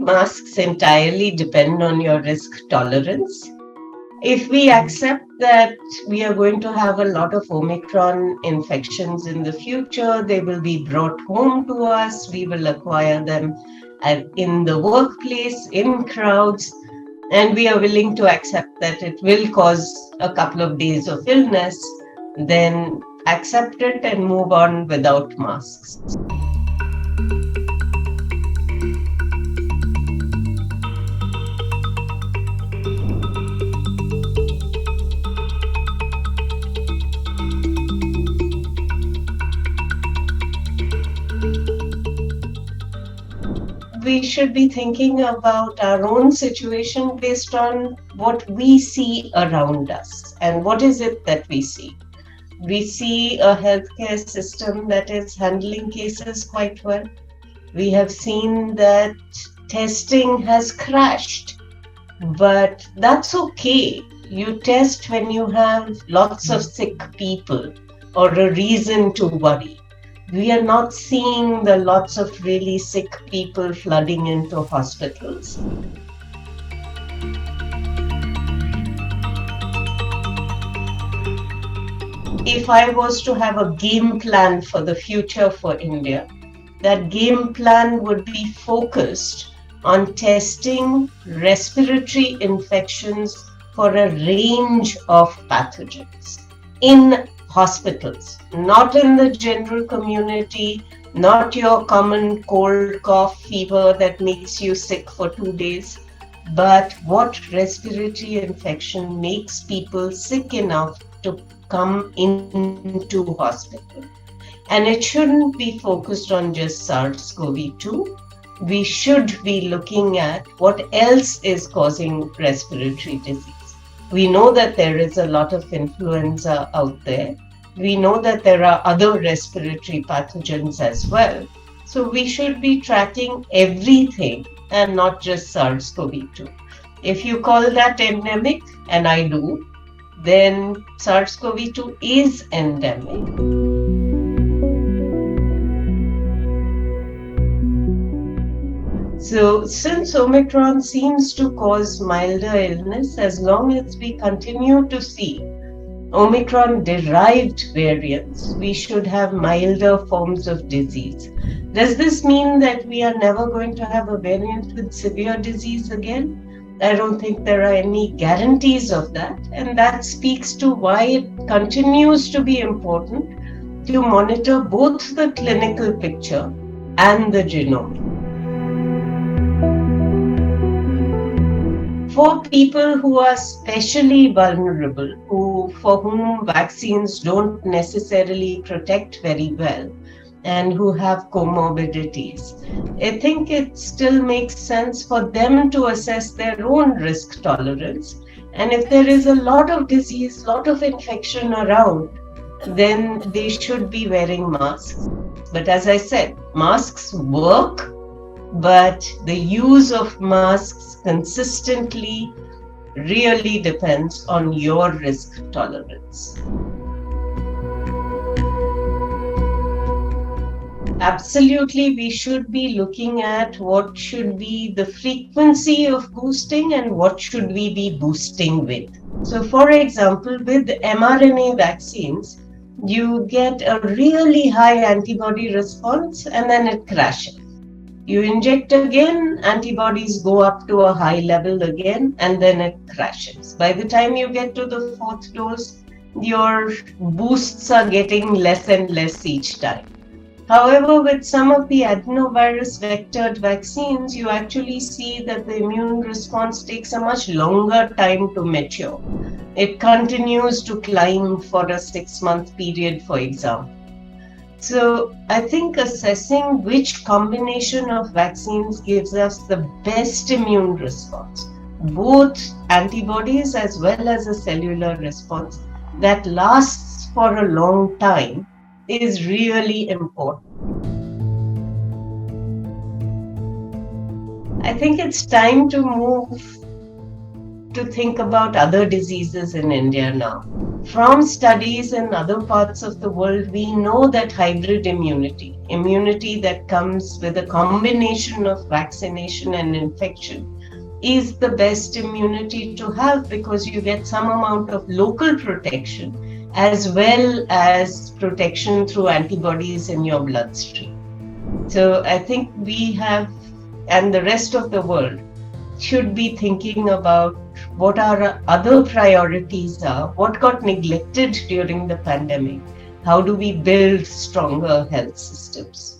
masks entirely depend on your risk tolerance. If we accept that we are going to have a lot of Omicron infections in the future, they will be brought home to us, we will acquire them in the workplace, in crowds, and we are willing to accept that it will cause a couple of days of illness, then accept it and move on without masks. We should be thinking about our own situation based on what we see around us. And what is it that we see? We see a healthcare system that is handling cases quite well. We have seen that testing has crashed, but that's okay. You test when you have lots of sick people or a reason to worry. We are not seeing the lots of really sick people flooding into hospitals. If I was to have a game plan for the future for India, that game plan would be focused on testing respiratory infections for a range of pathogens in hospitals, not in the general community, not your common cold, cough, fever that makes you sick for 2 days, but what respiratory infection makes people sick enough to come into hospital. And it shouldn't be focused on just SARS-CoV-2. We should be looking at what else is causing respiratory disease. We know that there is a lot of influenza out there. We know that there are other respiratory pathogens as well. So we should be tracking everything and not just SARS-CoV-2. If you call that endemic, and I do, then SARS-CoV-2 is endemic. So since Omicron seems to cause milder illness, as long as we continue to see Omicron-derived variants, we should have milder forms of disease. Does this mean that we are never going to have a variant with severe disease again? I don't think there are any guarantees of that, and that speaks to why it continues to be important to monitor both the clinical picture and the genome. For people who are specially vulnerable, for whom vaccines don't necessarily protect very well, and who have comorbidities, I think it still makes sense for them to assess their own risk tolerance. And if there is a lot of disease, lot of infection around, then they should be wearing masks. But as I said, masks work, but the use of masks consistently really depends on your risk tolerance. Absolutely, we should be looking at what should be the frequency of boosting and what should we be boosting with. So for example, with mRNA vaccines, you get a really high antibody response and then it crashes. You inject again, antibodies go up to a high level again, and then it crashes. By the time you get to the 4th dose, your boosts are getting less and less each time. However, with some of the adenovirus vectored vaccines, you actually see that the immune response takes a much longer time to mature. It continues to climb for a 6-month period, for example. So I think assessing which combination of vaccines gives us the best immune response, both antibodies as well as a cellular response that lasts for a long time, is really important. I think it's time to move to think about other diseases in India now. From studies in other parts of the world, we know that hybrid immunity that comes with a combination of vaccination and infection, is the best immunity to have, because you get some amount of local protection as well as protection through antibodies in your bloodstream. So I think we have, and the rest of the world should be thinking about what our other priorities are, what got neglected during the pandemic, how do we build stronger health systems.